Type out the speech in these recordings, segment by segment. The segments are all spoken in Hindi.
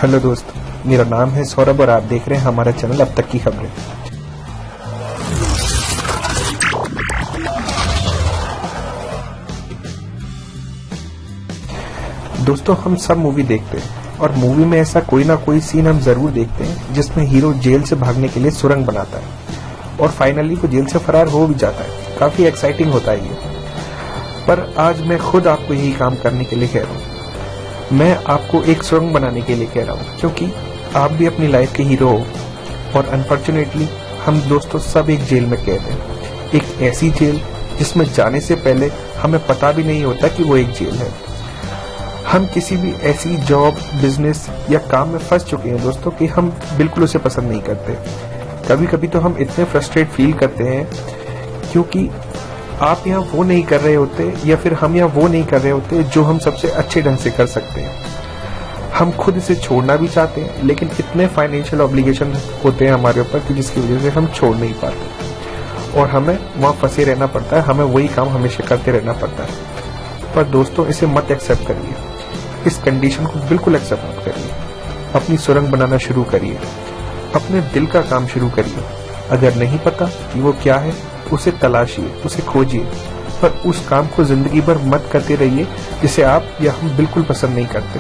हेलो दोस्त, मेरा नाम है सौरभ और आप देख रहे हैं हमारा चैनल अब तक की खबरें। दोस्तों, हम सब मूवी देखते हैं और मूवी में ऐसा कोई ना कोई सीन हम जरूर देखते हैं जिसमें हीरो जेल से भागने के लिए सुरंग बनाता है और फाइनली वो जेल से फरार हो भी जाता है। काफी एक्साइटिंग होता है ये। पर आज मैं खुद आपको यही काम करने के लिए कह रहा हूँ। मैं आपको एक सुरंग बनाने के लिए कह रहा हूँ, क्योंकि आप भी अपनी लाइफ के हीरो हो और अनफॉर्चुनेटली हम दोस्तों सब एक जेल में कैद हैं। एक ऐसी जेल जिसमें जाने से पहले हमें पता भी नहीं होता कि वो एक जेल है। हम किसी भी ऐसी जॉब, बिजनेस या काम में फंस चुके हैं दोस्तों कि हम बिल्कुल उसे पसंद नहीं करते। कभी कभी तो हम इतने फ्रस्ट्रेट फील करते हैं क्योंकि आप यहाँ वो नहीं कर रहे होते या फिर हम यहाँ वो नहीं कर रहे होते जो हम सबसे अच्छे ढंग से कर सकते हैं। हम खुद इसे छोड़ना भी चाहते हैं, लेकिन इतने फाइनेंशियल ऑब्लिगेशन होते हैं हमारे ऊपर कि जिसकी वजह से हम छोड़ नहीं पाते और हमें वहाँ फंसे रहना पड़ता है। हमें वही काम हमेशा करते रहना पड़ता है। पर दोस्तों, इसे मत एक्सेप्ट करिए। इस कंडीशन को बिल्कुल एक्सेप्ट मत करिए। अपनी सुरंग बनाना शुरू करिए। अपने दिल का काम शुरू करिए। अगर नहीं पता कि वो क्या है, उसे तलाशिए, उसे खोजिए, पर उस काम को जिंदगी भर मत करते रहिए जिसे आप या हम बिल्कुल पसंद नहीं करते,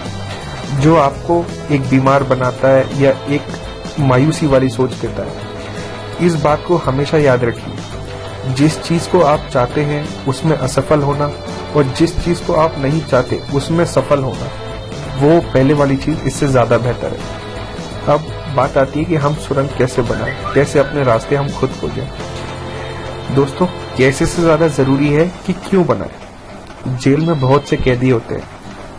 जो आपको एक बीमार बनाता है या एक मायूसी वाली सोच देता है। इस बात को हमेशा याद रखिए। जिस चीज को आप चाहते हैं उसमें असफल होना और जिस चीज को आप नहीं चाहते उसमें सफल होना, वो पहले वाली चीज इससे ज्यादा बेहतर है। अब बात आती है कि हम सुरंग कैसे बनाएं, कैसे अपने रास्ते हम खुद खोजें। दोस्तों, कैसे से ज्यादा जरूरी है कि क्यों बनाएं। जेल में बहुत से कैदी होते हैं,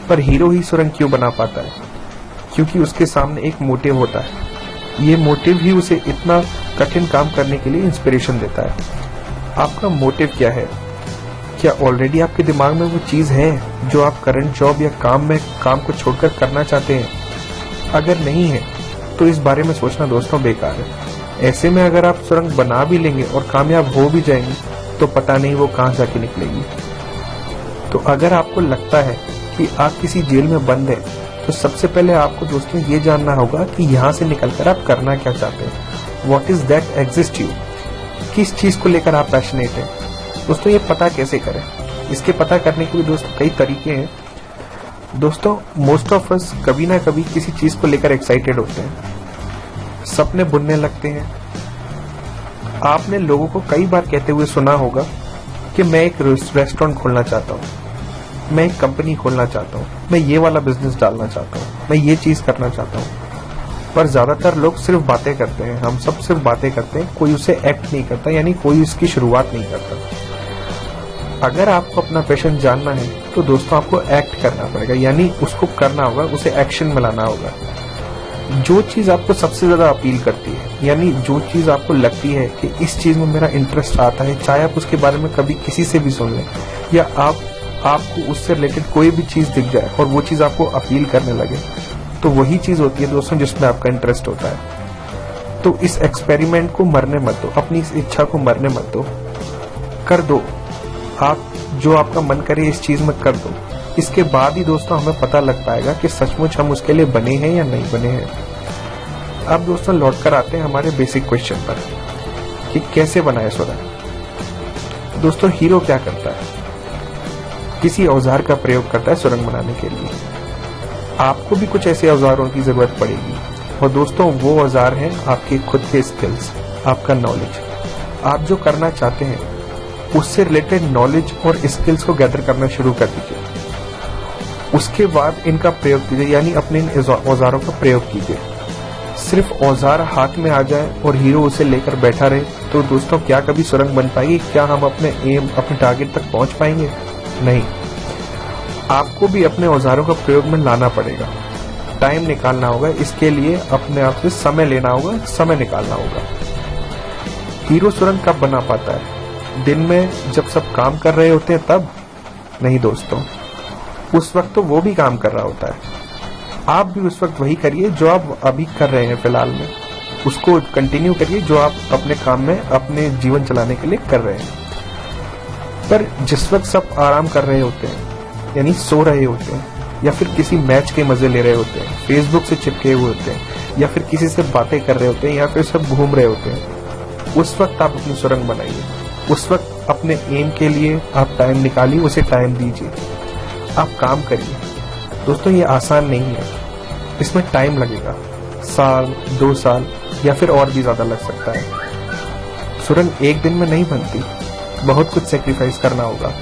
पर हीरो ही सुरंग क्यों बना पाता है? क्योंकि उसके सामने एक मोटिव होता है। ये मोटिव ही उसे इतना कठिन काम करने के लिए इंस्पिरेशन देता है। आपका मोटिव क्या है? क्या ऑलरेडी आपके दिमाग में वो चीज है जो आप करंट जॉब या काम को छोड़कर करना चाहते हैं? अगर नहीं है तो इस बारे में सोचना दोस्तों बेकार है। ऐसे में अगर आप सुरंग बना भी लेंगे और कामयाब हो भी जाएंगे तो पता नहीं वो कहां जाके निकलेगी। तो अगर आपको लगता है कि आप किसी जेल में बंद हैं, तो सबसे पहले आपको दोस्तों ये जानना होगा कि यहाँ से निकलकर आप करना क्या चाहते हैं। What is that exist you? किस चीज को लेकर आप पैशनेट हैं? दोस्तों, ये पता कैसे करें? इसके पता करने के भी दोस्तों कई तरीके हैं। दोस्तों, मोस्ट ऑफ अस कभी ना कभी किसी चीज को लेकर एक्साइटेड होते हैं, सपने बुनने लगते हैं। आपने लोगों को कई बार कहते हुए सुना होगा कि मैं एक रेस्टोरेंट खोलना चाहता हूँ, मैं एक कंपनी खोलना चाहता हूँ, मैं ये वाला बिजनेस डालना चाहता हूँ, मैं ये चीज करना चाहता हूँ। पर ज्यादातर लोग सिर्फ बातें करते हैं। हम सब सिर्फ बातें करते हैं, कोई उसे एक्ट नहीं करता, यानी कोई इसकी शुरुआत नहीं करता। अगर आपको अपना पैशन जानना है तो दोस्तों आपको एक्ट करना पड़ेगा, यानी उसको करना होगा, उसे एक्शन में लाना होगा। जो चीज आपको सबसे ज्यादा अपील करती है, यानी जो चीज आपको लगती है कि इस चीज में मेरा इंटरेस्ट आता है, चाहे आप उसके बारे में कभी किसी से भी सुन लें या आपको उससे रिलेटेड कोई भी चीज दिख जाए और वो चीज आपको अपील करने लगे, तो वही चीज होती है दोस्तों जिसमें आपका इंटरेस्ट होता है। तो इस एक्सपेरिमेंट को मरने मत दो, अपनी इस इच्छा को मरने मत दो, कर दो। आप जो आपका मन करे इस चीज में कर दो। इसके बाद ही दोस्तों हमें पता लग पाएगा कि सचमुच हम उसके लिए बने हैं या नहीं बने हैं। अब दोस्तों लौटकर आते हैं हमारे बेसिक क्वेश्चन पर कि कैसे बनाए सुरंग। दोस्तों, हीरो क्या करता है? किसी औजार का प्रयोग करता है सुरंग बनाने के लिए। आपको भी कुछ ऐसे औजारों की जरूरत पड़ेगी और दोस्तों वो औजार हैं आपके खुद के स्किल्स, आपका नॉलेज। आप जो करना चाहते हैं उससे रिलेटेड नॉलेज और स्किल्स को गैदर करना शुरू कर दीजिए। उसके बाद इनका प्रयोग कीजिए, यानी अपने इन औजारों का प्रयोग कीजिए। सिर्फ औजार हाथ में आ जाए और हीरो उसे लेकर बैठा रहे तो दोस्तों क्या कभी सुरंग बन पाएगी? क्या हम अपने अपने टारगेट तक पहुंच पाएंगे? नहीं। आपको भी अपने औजारों का प्रयोग में लाना पड़ेगा, टाइम निकालना होगा। इसके लिए अपने आप से समय लेना होगा, समय निकालना होगा। हीरो सुरंग कब बना पाता है? दिन में जब सब काम कर रहे होते हैं तब नहीं दोस्तों, उस वक्त तो वो भी काम कर रहा होता है। आप भी उस वक्त वही करिए जो आप अभी कर रहे हैं फिलहाल में, उसको कंटिन्यू करिए जो आप अपने काम में अपने जीवन चलाने के लिए कर रहे हैं। पर जिस वक्त सब आराम कर रहे होते हैं, यानी सो रहे होते हैं, या फिर किसी मैच के मजे ले रहे होते हैं, फेसबुक से चिपके हुए होते हैं, या फिर किसी से बातें कर रहे होते हैं, या फिर सब घूम रहे होते हैं, उस वक्त आप अपनी सुरंग बनाइए। उस वक्त अपने एम के लिए आप टाइम निकालिए, उसे टाइम दीजिए, आप काम करिए। दोस्तों ये आसान नहीं है, इसमें टाइम लगेगा, साल 2 साल या फिर और भी ज्यादा लग सकता है। सुरंग एक दिन में नहीं बनती, बहुत कुछ सेक्रीफाइस करना होगा,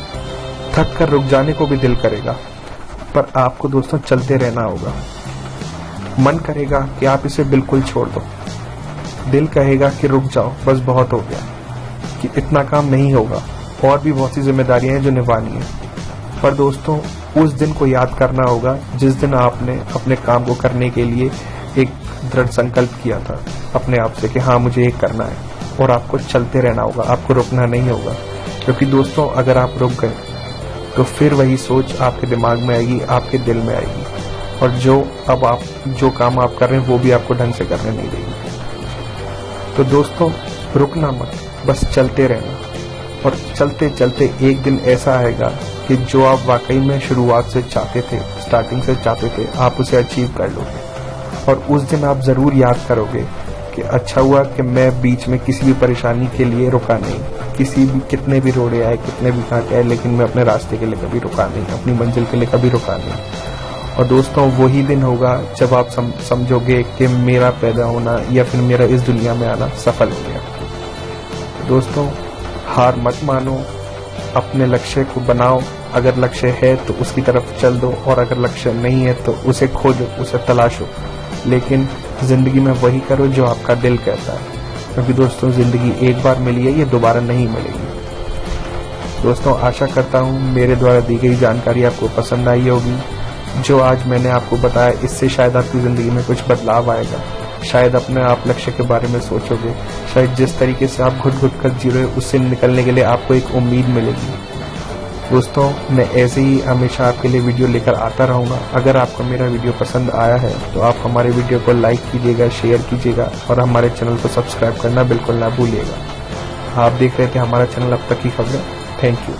थक कर रुक जाने को भी दिल करेगा, पर आपको दोस्तों चलते रहना होगा। मन करेगा कि आप इसे बिल्कुल छोड़ दो, दिल कहेगा कि रुक जाओ, बस बहुत हो गया, कि इतना काम नहीं होगा, और भी बहुत सी जिम्मेदारियां हैं जो निभानी है। पर दोस्तों उस दिन को याद करना होगा जिस दिन आपने अपने काम को करने के लिए एक दृढ़ संकल्प किया था अपने आप से कि हाँ मुझे ये करना है, और आपको चलते रहना होगा, आपको रुकना नहीं होगा। क्योंकि दोस्तों अगर आप रुक गए तो फिर वही सोच आपके दिमाग में आएगी, आपके दिल में आएगी, और जो काम आप कर रहे हैं वो भी आपको ढंग से करने नहीं देगी। तो दोस्तों रुकना मत, बस चलते रहना, और चलते चलते एक दिन ऐसा आएगा कि जो आप वाकई में शुरुआत से चाहते थे, स्टार्टिंग से चाहते थे, आप उसे अचीव कर लोगे। और उस दिन आप जरूर याद करोगे कि अच्छा हुआ कि मैं बीच में किसी भी परेशानी के लिए रुका नहीं, कितने भी रोड़े आए, कितने भी कांटे आए, लेकिन मैं अपने रास्ते के लिए कभी रुका नहीं, अपनी मंजिल के लिए कभी रुका नहीं। और दोस्तों वही दिन होगा जब आप समझोगे कि मेरा पैदा होना या फिर मेरा इस दुनिया में आना सफल हो गया। दोस्तों हार मत मानो, अपने लक्ष्य को बनाओ, अगर लक्ष्य है तो उसकी तरफ चल दो, और अगर लक्ष्य नहीं है तो उसे खोजो, उसे तलाशो, लेकिन जिंदगी में वही करो जो आपका दिल कहता है। क्योंकि दोस्तों जिंदगी एक बार मिली है, ये दोबारा नहीं मिलेगी। दोस्तों आशा करता हूँ मेरे द्वारा दी गई जानकारी आपको पसंद आई होगी। जो आज मैंने आपको बताया इससे शायद आपकी जिंदगी में कुछ बदलाव आएगा, शायद अपने आप लक्ष्य के बारे में सोचोगे, शायद जिस तरीके से आप घुट-घुट कर जी रहे हो उससे निकलने के लिए आपको एक उम्मीद मिलेगी। दोस्तों मैं ऐसे ही हमेशा आपके लिए वीडियो लेकर आता रहूंगा। अगर आपको मेरा वीडियो पसंद आया है तो आप हमारे वीडियो को लाइक कीजिएगा, शेयर कीजिएगा, और हमारे चैनल को सब्सक्राइब करना बिल्कुल ना भूलिएगा। आप देख रहे थे हमारा चैनल अब तक की खबरें। Thank you.